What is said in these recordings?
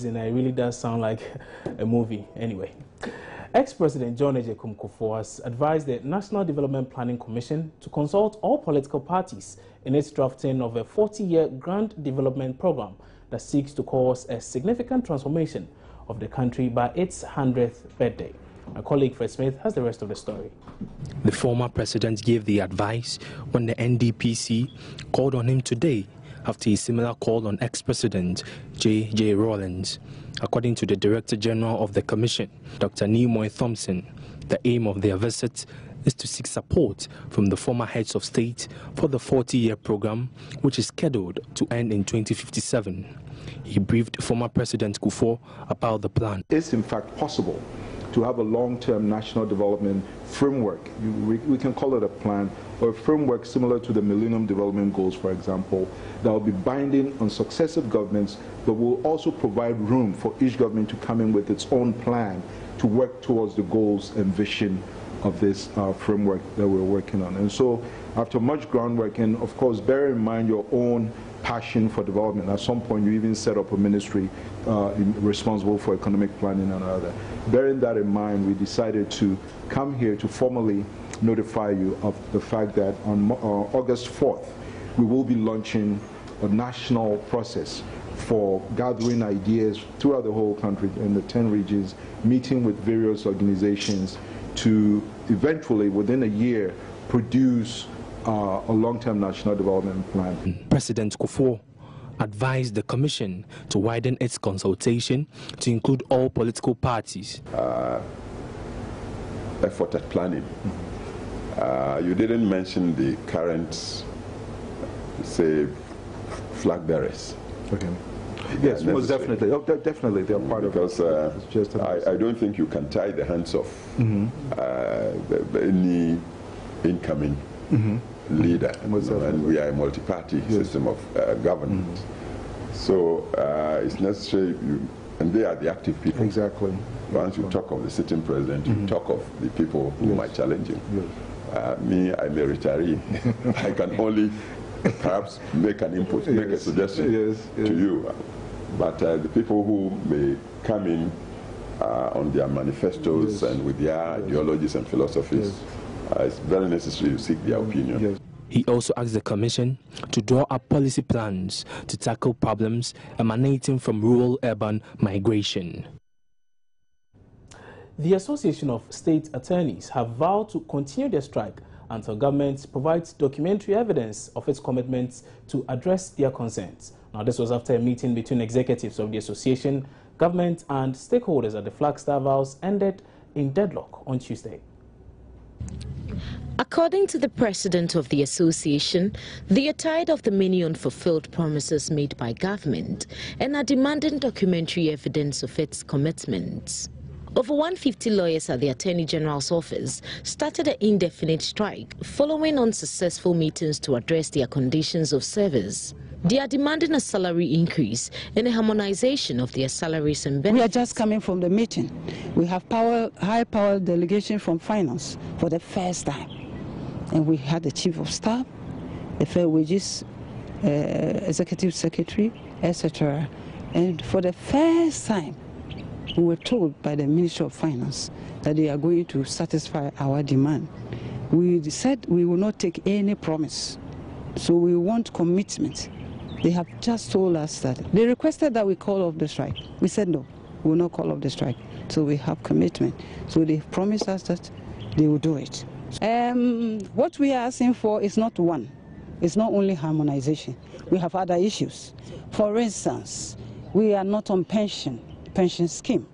amazing. It really does sound like a movie. Anyway, ex-President John Agyekum Kufuor has advised the National Development Planning Commission to consult all political parties in its drafting of a 40-year grand development program that seeks to cause a significant transformation of the country by its 100th birthday. My colleague Fred Smith has the rest of the story. The former president gave the advice when the NDPC called on him today after a similar call on ex-president J.J. Rawlings. According to the Director General of the Commission, Dr. Nimoy Thompson, the aim of their visit is to seek support from the former heads of state for the 40-year program, which is scheduled to end in 2057. He briefed former President Kufuor about the plan. It's in fact possible to have a long-term national development framework. We can call it a plan or a framework similar to the Millennium Development Goals, for example, that will be binding on successive governments, but will also provide room for each government to come in with its own plan to work towards the goals and vision of this framework that we're working on. And so after much groundwork, and of course bear in mind your own passion for development. At some point you even set up a ministry responsible for economic planning and other. Bearing that in mind, we decided to come here to formally notify you of the fact that on August 4th, we will be launching a national process for gathering ideas throughout the whole country in the 10 regions, meeting with various organizations to eventually, within a year, produce a long-term national development plan. President Kufuor advised the Commission to widen its consultation to include all political parties. Effort at planning. You didn't mention the current, say, flag bearers. Okay. Yes, most definitely. Oh, definitely, they're part because of it. Because I don't think you can tie the hands of any incoming leader. And we are a multi-party system of government. So it's necessary, and they are the active people. Exactly. Once you talk of the sitting president, you talk of the people who might challenge him. Me, I'm a retiree. I can only perhaps make an input, make a suggestion to you. But the people who may come in on their manifestos and with their ideologies and philosophies, it's very necessary to seek their opinion. He also asked the Commission to draw up policy plans to tackle problems emanating from rural-urban migration. The Association of State Attorneys have vowed to continue their strike until government provides documentary evidence of its commitments to address their concerns. Now, this was after a meeting between executives of the association, government and stakeholders at the Flagstaff House ended in deadlock on Tuesday. According to the president of the association, they are tired of the many unfulfilled promises made by government and are demanding documentary evidence of its commitments. Over 150 lawyers at the Attorney General's office started an indefinite strike following unsuccessful meetings to address their conditions of service. They are demanding a salary increase and a harmonization of their salaries and benefits. We are just coming from the meeting. We have high-power delegation from finance for the first time. And we had the chief of staff, the fair wages, executive secretary, etc. And for the first time, we were told by the Ministry of Finance that they are going to satisfy our demand. We said we will not take any promise. So we want commitment. They have just told us that. They requested that we call off the strike. We said no, we will not call off the strike. So we have commitment. So they promised us that they will do it. What we are asking for is not one. It's not only harmonization. We have other issues. For instance, we are not on pension scheme.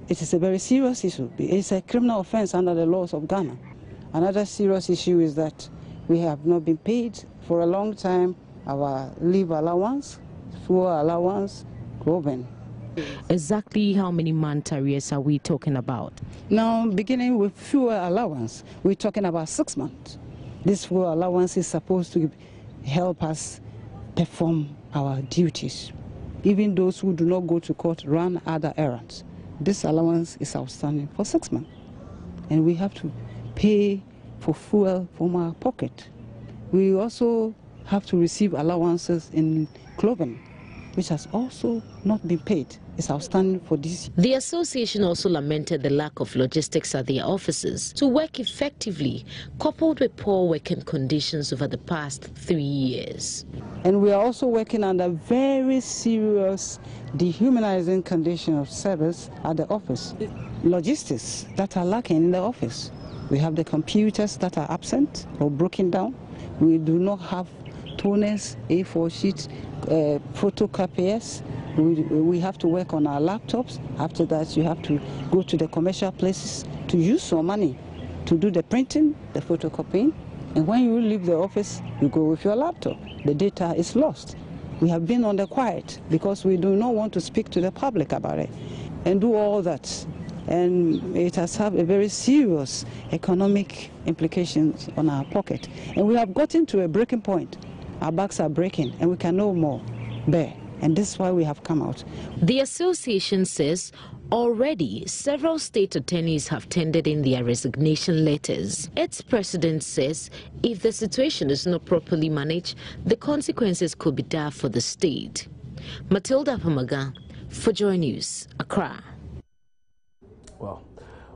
It is a very serious issue. It's a criminal offense under the laws of Ghana. Another serious issue is that we have not been paid for a long time our leave allowance, fuel allowance, clothing. Exactly how many month arrears are we talking about? Now, beginning with fuel allowance, we're talking about 6 months. This fuel allowance is supposed to help us perform our duties. Even those who do not go to court run other errands. This allowance is outstanding for 6 months. And we have to pay for fuel from our pocket. We also have to receive allowances in clothing, which has also not been paid. is outstanding for this. The association also lamented the lack of logistics at their offices to work effectively, coupled with poor working conditions over the past 3 years. And we are also working under very serious dehumanizing condition of service at the office. Logistics that are lacking in the office. We have the computers that are absent or broken down. We do not have toners, A4 sheets, photocopiers. We have to work on our laptops. After that, you have to go to the commercial places to use some money to do the printing, the photocopying. And when you leave the office, you go with your laptop. The data is lost. We have been on the quiet because we do not want to speak to the public about it and do all that. And it has had a very serious economic implications on our pocket. And we have gotten to a breaking point. Our backs are breaking and we can no more bear. And this is why we have come out. The association says already several state attorneys have tendered in their resignation letters. Its president says if the situation is not properly managed, the consequences could be dire for the state. Matilda Pamaga, for Joy News, Accra. Well,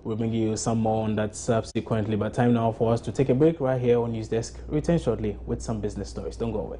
we'll bring you some more on that subsequently, but time now for us to take a break right here on News Desk. Return shortly with some business stories. Don't go away.